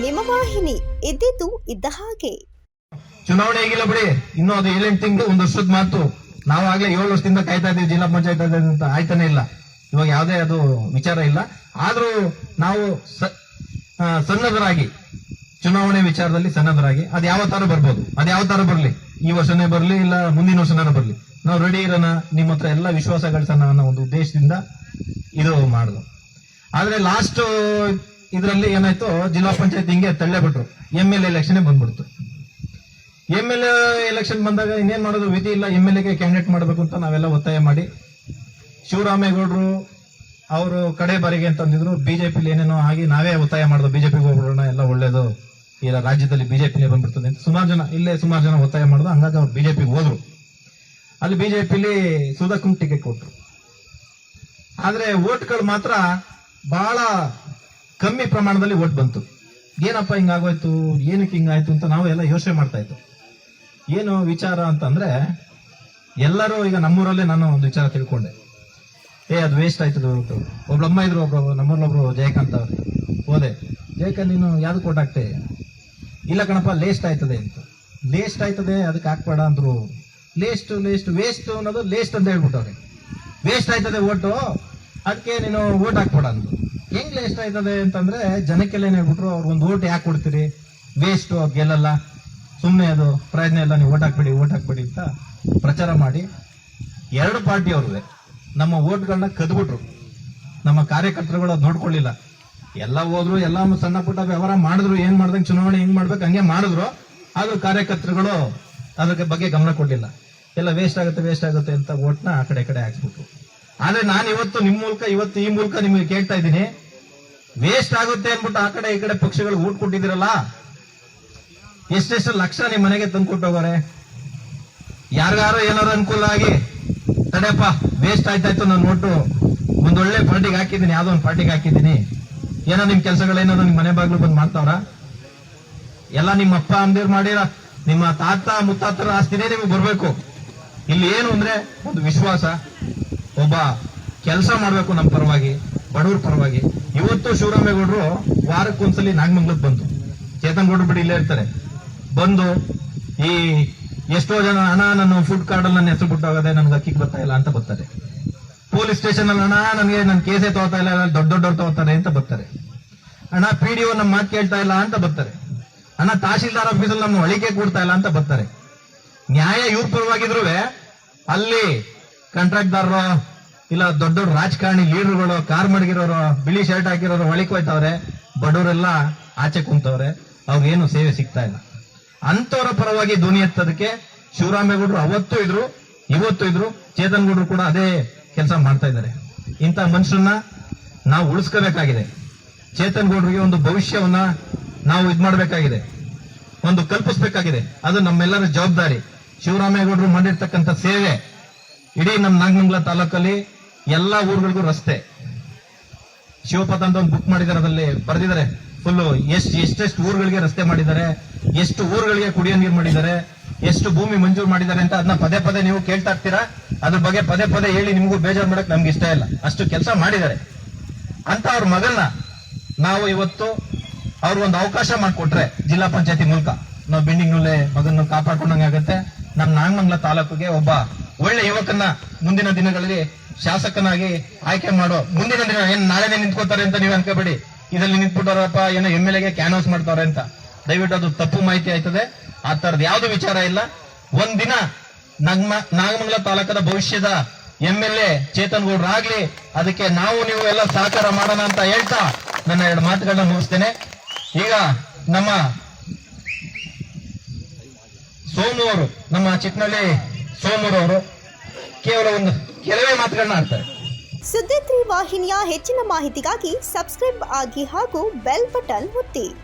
ನಿಮ್ಮ ವಾಹಿನಿ, ಇದ್ದಿದ್ದು ಇದ್ದ ಹಾಗೆ. ಚುನಾವಣೆ ಆಗಿಲ್ಲ ಬಿಡಿ, ಇನ್ನೂ ಅದು 7-8 ತಿಂಗಳು, 1 ವರ್ಷದ ಮಾತು. ನಾವಾಗ್ಲೇ 7 ವರ್ಷದಿಂದ ಕಾಯ್ತಾ ಇದ್ದೀವಿ ಜಿಲ್ಲಾ ಪಂಚಾಯತ್ ಅಂತ, ಆಯ್ತಾನೆ ಇಲ್ಲ. ಇವಾಗ ಯಾವುದೇ ಅದು ವಿಚಾರ ಇಲ್ಲ. ಆದ್ರೂ ನಾವು ಸನ್ನದ್ಧರಾಗಿ, ಚುನಾವಣೆ ವಿಚಾರದಲ್ಲಿ ಸನ್ನದ್ಧರಾಗಿ, ಅದು ಯಾವ ತರ ಬರ್ಬೋದು, ಅದು ಯಾವ ತರ ಬರ್ಲಿ, ಈ ವರ್ಷನೇ ಬರ್ಲಿ ಇಲ್ಲ ಮುಂದಿನ ವರ್ಷನಾರ ಬರ್ಲಿ, ನಾವು ರೆಡಿ ಇರೋಣ, ನಿಮ್ಮ ಹತ್ರ ಎಲ್ಲ ವಿಶ್ವಾಸ ಗಳಿಸೋಣ ಅನ್ನೋ ಒಂದು ಉದ್ದೇಶದಿಂದ ಇದು ಮಾಡುದು. ಆದ್ರೆ ಲಾಸ್ಟ್ ಇದರಲ್ಲಿ ಏನಾಯ್ತು, ಜಿಲ್ಲಾ ಪಂಚಾಯತ್ ಹಿಂಗೆ ತಳ್ಳೆ ಬಿಟ್ರು, MLA ಎಲೆಕ್ಷನ್ ಬಂದ್ಬಿಡ್ತು. MLA ಎಲೆಕ್ಷನ್ ಬಂದಾಗ ಇನ್ನೇನ್ ಮಾಡೋದು, ವಿಧಿ ಇಲ್ಲ, MLAಗೆ ಕ್ಯಾಂಡಿಡೇಟ್ ಮಾಡಬೇಕು ಅಂತ ನಾವೆಲ್ಲ ಒತ್ತಾಯ ಮಾಡಿ, ಶಿವರಾಮೇಗೌಡರು ಅವರು ಕಡೆ ಬಾರಿಗೆ ಅಂತಂದಿದ್ರು, ಬಿಜೆಪಿಲಿ ಏನೇನೋ ಆಗಿ ನಾವೇ ಒತ್ತಾಯ ಮಾಡಿದ್ರು, ಬಿಜೆಪಿಗೆ ಹೋಗ್ಬಿಡೋಣ, ಎಲ್ಲ ಒಳ್ಳೇದು, ಈಗ ರಾಜ್ಯದಲ್ಲಿ ಬಿಜೆಪಿನೇ ಬಂದ್ಬಿಡ್ತದೆ ಅಂತ ಸುಮಾರು ಜನ ಒತ್ತಾಯ ಮಾಡಿದ್ರು. ಹಂಗಾಗಿ ಅವ್ರು ಬಿಜೆಪಿಗೆ ಹೋದ್ರು. ಅಲ್ಲಿ ಬಿಜೆಪಿಲಿ ಸುಧಾಕರ್ ಟಿಕೆಟ್ ಕೊಟ್ರು. ಆದ್ರೆ ಓಟ್ಗಳು ಮಾತ್ರ ಬಹಳ ಕಮ್ಮಿ ಪ್ರಮಾಣದಲ್ಲಿ ಓಟ್ ಬಂತು. ಏನಪ್ಪ ಹಿಂಗಾಗೋಯ್ತು, ಏನಕ್ಕೆ ಹಿಂಗಾಯ್ತು ಅಂತ ನಾವು ಎಲ್ಲ ಯೋಚನೆ ಮಾಡ್ತಾ ಇತ್ತು. ಏನು ವಿಚಾರ ಅಂತಂದ್ರೆ, ಎಲ್ಲರೂ ಈಗ ನಮ್ಮೂರಲ್ಲೇ ನಾನು ಒಂದು ವಿಚಾರ ತಿಳ್ಕೊಂಡೆ, ಅದು ವೇಸ್ಟ್ ಆಯ್ತದೆ. ಒಬ್ಳಮ್ಮ ಇದ್ರು, ನಮ್ಮೂರಲ್ಲೊಬ್ರು ಜಯಕಾಂತ್ ಅವ್ರು. ಹೋದೆ, ಜಯಕಾಂತ್ ನೀನು ಯಾವ್ದು ಕೋಟ್ ಹಾಕ್ತೆ? ಇಲ್ಲ ಕಣಪ್ಪ, ಲೇಸ್ಟ್ ಆಯ್ತದೆ ಅಂತ. ಲೇಸ್ಟ್ ಆಯ್ತದೆ, ಅದಕ್ಕೆ ಹಾಕ್ಬೇಡ ಅಂದ್ರು. ವೇಸ್ಟ್ ಅನ್ನೋದು ಲೇಸ್ಟ್ ಅಂತ ಹೇಳ್ಬಿಟ್ಟವ್ರೆ. ವೇಸ್ಟ್ ಆಯ್ತದೆ ಓಟು, ಅದಕ್ಕೆ ನೀನು ಓಟ್ ಹಾಕ್ಬೇಡ ಅಂದ್ರು. ಹೆಂಗ್ ಲೇಸ್ಟ್ ಆಯ್ತದೆ ಅಂತಂದ್ರೆ, ಜನಕ್ಕೆಲ್ಲ ಏನ್ ಹೇಳ್ಬಿಟ್ರು, ಅವ್ರಿಗೊಂದು ಓಟ್ ಯಾಕೆ ಕೊಡ್ತೀರಿ, ವೇಸ್ಟ್, ಅದು ಗೆಲ್ಲಲ್ಲ, ಸುಮ್ಮನೆ ಅದು ಪ್ರಯತ್ನ ಇಲ್ಲ, ನೀವು ಓಟ್ ಹಾಕ್ಬೇಡಿ ಅಂತ ಪ್ರಚಾರ ಮಾಡಿ 2 ಪಾರ್ಟಿ ಅವ್ರಿಗೆ ನಮ್ಮ ಓಟ್ಗಳನ್ನ ಕದ್ಬಿಟ್ರು. ನಮ್ಮ ಕಾರ್ಯಕರ್ತರುಗಳು ಅದು ನೋಡ್ಕೊಳ್ಳಿಲ್ಲ, ಎಲ್ಲ ಹೋದ್ರು, ಎಲ್ಲ ಸಣ್ಣ ಪುಟ್ಟ ವ್ಯವಹಾರ ಮಾಡಿದ್ರು, ಏನ್ ಮಾಡ್ದಂಗೆ ಚುನಾವಣೆ ಹೆಂಗ್ ಮಾಡ್ಬೇಕು ಹಂಗೆ ಮಾಡಿದ್ರು. ಆದ್ರೂ ಕಾರ್ಯಕರ್ತರುಗಳು ಅದಕ್ಕೆ ಬಗ್ಗೆ ಗಮನ ಕೊಡ್ಲಿಲ್ಲ. ಎಲ್ಲ ವೇಸ್ಟ್ ಆಗುತ್ತೆ ಅಂತ ಓಟ್ನ ಆ ಕಡೆ ಹಾಕ್ಸ್ಬಿಟ್ರು. ಆದ್ರೆ ನಾನು ಇವತ್ತು ನಿಮ್ಮ ಮೂಲಕ, ಈ ಮೂಲಕ ನಿಮಗೆ ಕೇಳ್ತಾ ಇದ್ದೀನಿ, ವೇಸ್ಟ್ ಆಗುತ್ತೆ ಅನ್ಬಿಟ್ಟು ಆ ಕಡೆ ಈ ಕಡೆ ಪಕ್ಷಗಳು ಓಟ್ ಕೊಟ್ಟಿದ್ದೀರಲ್ಲ, ಎಷ್ಟೆಷ್ಟು ಲಕ್ಷ ನಿಮ್ ಮನೆಗೆ ತಂದ್ಕೊಟ್ಟು ಹೋಗೋರೆ. ಯಾರಿಗಾರು ಏನಾರು ಅನುಕೂಲ ಆಗಿ, ತಡೆಯಪ್ಪ ವೇಸ್ಟ್ ಆಯ್ತಾಯ್ತು, ನಾನು ಓಟು ಒಂದೊಳ್ಳೆ ಪಾರ್ಟಿಗೆ ಹಾಕಿದ್ದೀನಿ, ಯಾವ್ದೋ ಒಂದು ಪಾರ್ಟಿಗೆ ಹಾಕಿದ್ದೀನಿ, ಏನೋ ನಿಮ್ ಕೆಲಸಗಳೇನಾದ್ರು ನಿಮ್ ಮನೆ ಬಾಗ್ಲು ಬಂದು ಮಾಡ್ತಾವ್ರ? ಎಲ್ಲ ನಿಮ್ಮ ಅಪ್ಪ ಅಂದಿರ್ ಮಾಡಿರ, ನಿಮ್ಮ ತಾತ ಮುತ್ತಾತರ ಆಸ್ತಿನೇ ನಿಮ್ಗೆ ಬರ್ಬೇಕು. ಇಲ್ಲಿ ಏನು ಅಂದ್ರೆ ಒಂದು ವಿಶ್ವಾಸ, ಒಬ್ಬ ಕೆಲಸ ಮಾಡ್ಬೇಕು ನಮ್ಮ ಪರವಾಗಿ, ಬಡವ್ರ ಪರವಾಗಿ. ಇವತ್ತು ಶಿವರಾಮೇಗೌಡರು ವಾರಕ್ಕೊಂದ್ಸಲಿ ನಾಗಮಂಗಲಕ್ಕೆ ಬಂದು, ಚೇತನ್ ಗೌಡ್ರು ಬಿಡಿ ಇಲ್ಲೇ ಇರ್ತಾರೆ, ಬಂದು ಈ ಎಷ್ಟೋ ಜನ ಅಣ್ಣ ನನ್ನ ಫುಡ್ ಕಾರ್ಡ್ ಅಲ್ಲಿ ನನ್ನ ಹೆಸರು ಬಿಟ್ಟೋಗದೆ, ನನ್ಗೆ ಅಕ್ಕಿಗೆ ಬರ್ತಾ ಇಲ್ಲ ಅಂತ ಬರ್ತಾರೆ. ಪೊಲೀಸ್ ಸ್ಟೇಷನ್ ಅಲ್ಲಿ ಅಣ್ಣ ನನ್ನ ಕೇಸೇ ತಗೋತಾ ಇಲ್ಲ, ದೊಡ್ಡವ್ರು ತಗೋತಾರೆ ಅಂತ ಬರ್ತಾರೆ. ಅಣ್ಣ PDO ನಮ್ಮ ಮಾತು ಕೇಳ್ತಾ ಇಲ್ಲ ಅಂತ ಬರ್ತಾರೆ. ಅಣ್ಣ ತಹಶೀಲ್ದಾರ್ ಆಫೀಸಲ್ಲಿ ನಮ್ಮ ಒಳಿಕೆ ಕೊಡ್ತಾ ಇಲ್ಲ ಅಂತ ಬರ್ತಾರೆ. ನ್ಯಾಯ ಇವ್ರ ಪರವಾಗಿದ್ರು ಅಲ್ಲಿ ಕಾಂಟ್ರಾಕ್ಟ್ದಾರರು ಇಲ್ಲ ದೊಡ್ಡ ರಾಜಕಾರಣಿ ಲೀಡರ್ಗಳು, ಕಾರ್ ಮಡಗಿರೋರು, ಬಿಳಿ ಶರ್ಟ್ ಹಾಕಿರೋರು ಒಳಿಕ್ ಹೋಯ್ತವ್ರೆ, ಬಡವರೆಲ್ಲ ಆಚೆ ಕುಂತವ್ರೆ, ಅವ್ರಿಗೇನು ಸೇವೆ ಸಿಗ್ತಾ ಇಲ್ಲ. ಅಂತವರ ಪರವಾಗಿ ಧ್ವನಿ ಎತ್ತೋದಕ್ಕೆ ಶಿವರಾಮೇಗೌಡರು ಅವತ್ತು ಇದ್ರು, ಇವತ್ತು ಇದ್ರು, ಚೇತನ್ ಗೌಡರು ಕೂಡ ಅದೇ ಕೆಲಸ ಮಾಡ್ತಾ ಇದ್ದಾರೆ. ಇಂಥ ಮನುಷ್ಯರನ್ನ ನಾವು ಉಳಿಸ್ಕೋಬೇಕಾಗಿದೆ. ಚೇತನ್ ಗೌಡರಿಗೆ ಒಂದು ಭವಿಷ್ಯವನ್ನ ನಾವು ಮಾಡಬೇಕಾಗಿದೆ, ಒಂದು ಕಲ್ಪಿಸಬೇಕಾಗಿದೆ. ಅದು ನಮ್ಮೆಲ್ಲರ ಜವಾಬ್ದಾರಿ. ಶಿವರಾಮೇಗೌಡರು ಮಾಡಿರ್ತಕ್ಕಂಥ ಸೇವೆ ಇಡೀ ನಮ್ಮ ನಾಗಮಂಗಲ ತಾಲೂಕಲ್ಲಿ ಎಲ್ಲಾ ಊರುಗಳಿಗೂ ರಸ್ತೆ, ಶಿವಪಥ ಅಂತ ಒಂದು ಬುಕ್ ಮಾಡಿದ್ದಾರೆ, ಅದರಲ್ಲಿ ಬರೆದಿದ್ದಾರೆ ಫುಲ್ಲು ಎಷ್ಟೆಷ್ಟು ಊರುಗಳಿಗೆ ರಸ್ತೆ ಮಾಡಿದ್ದಾರೆ, ಎಷ್ಟು ಊರುಗಳಿಗೆ ಕುಡಿಯೋ ನೀರು ಮಾಡಿದ್ದಾರೆ, ಎಷ್ಟು ಭೂಮಿ ಮಂಜೂರು ಮಾಡಿದ್ದಾರೆ ಅಂತ ಅದನ್ನ ಪದೇ ನೀವು ಕೇಳ್ತಾ ಇರ್ತೀರಾ. ಅದ್ರ ಬಗ್ಗೆ ಪದೇ ಹೇಳಿ ನಿಮಗೂ ಬೇಜಾರು ಮಾಡಕ್ ನಮ್ಗೆ ಇಷ್ಟ ಇಲ್ಲ, ಅಷ್ಟು ಕೆಲಸ ಮಾಡಿದ್ದಾರೆ. ಅಂತ ಅವ್ರ ಮಗನ್ನ ನಾವು ಇವತ್ತು ಅವ್ರಿಗೊಂದು ಅವಕಾಶ ಮಾಡಿಕೊಟ್ರೆ ಜಿಲ್ಲಾ ಪಂಚಾಯತಿ ಮೂಲಕ ನಾವು ಬಿಲ್ಡಿಂಗ್ ನಲ್ಲೇ ಮಗನ ಕಾಪಾಡ್ಕೊಂಡಂಗೆ ಆಗುತ್ತೆ. ನಮ್ಮ ನಾಗಮಂಗಲ ತಾಲೂಕಿಗೆ ಒಬ್ಬ ಒಳ್ಳೆ ಯುವಕನ್ನ ಮುಂದಿನ ದಿನಗಳಲ್ಲಿ ಶಾಸಕನಾಗಿ ಆಯ್ಕೆ ಮಾಡೋ, ಮುಂದಿನ ದಿನ ಏನ್ ನಾಳೆನೇ ನಿಂತ್ಕೋತಾರೆ ಅಂತ ನೀವು ಅನ್ಕೋಬೇಡಿ, ಇದರಲ್ಲಿ ನಿಂತ್ಬಿಟ್ಟವರಪ್ಪ ಏನೋ MLAಗೆ ಕ್ಯಾನ್ವಾಸ್ ಮಾಡ್ತಾವ್ರೆ ಅಂತ. ದಯವಿಟ್ಟು ಅದು ತಪ್ಪು ಮಾಹಿತಿ ಆಯ್ತದೆ. ಆ ತರದ್ ಯಾವ್ದು ವಿಚಾರ ಇಲ್ಲ. ಒಂದಿನ ನಾಗಮಂಗಲ ತಾಲೂಕದ ಭವಿಷ್ಯದ MLA ಚೇತನ್ ಗೌಡ್ರು ಆಗ್ಲಿ, ಅದಕ್ಕೆ ನಾವು ನೀವು ಎಲ್ಲ ಸಹಕಾರ ಮಾಡೋಣ ಅಂತ ಹೇಳ್ತಾ ನನ್ನ 2 ಮಾತುಗಳನ್ನ ಮುಗಿಸ್ತೇನೆ. ಈಗ ನಮ್ಮ ಸೋಮು ಅವರು, ನಮ್ಮ ಚಿಕ್ಕನಳ್ಳಿ ಸೋಮೂರು ಅವರು ಕೇವಲ ಒಂದು ಕೆಲವೇ ಮಾತುಗಳನ್ನ ಆಡ್ತಾರೆ. ಸುದ್ದಿ 3 ವಾಹಿನಿಯ ಹೆಚ್ಚಿನ ಮಾಹಿತಿಗಾಗಿ ಸಬ್ಸ್ಕ್ರೈಬ್ ಆಗಿ ಹಾಗೂ ಬೆಲ್ ಬಟನ್ ಒತ್ತಿ.